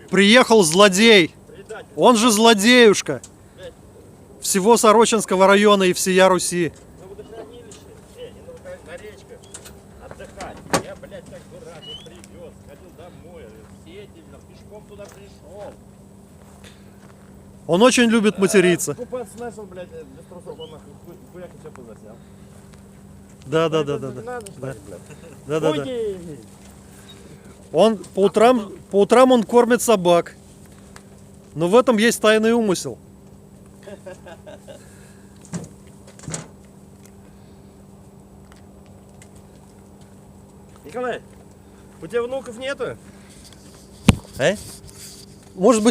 Приехал злодей. Он же злодеюшка. Всего Сорочинского района и всея Руси. На водохранилище, на речках отдыхать. Я, блядь, как дурак, он привез, ходил домой, сетельно, пешком туда пришел. Он очень любит материться. Купаться начал, блядь, без трусов, он нахуй хуяк и все позаснял. Да. Он по утрам он кормит собак. Но в этом есть тайный умысел. Николай, у тебя внуков нету? Может быть,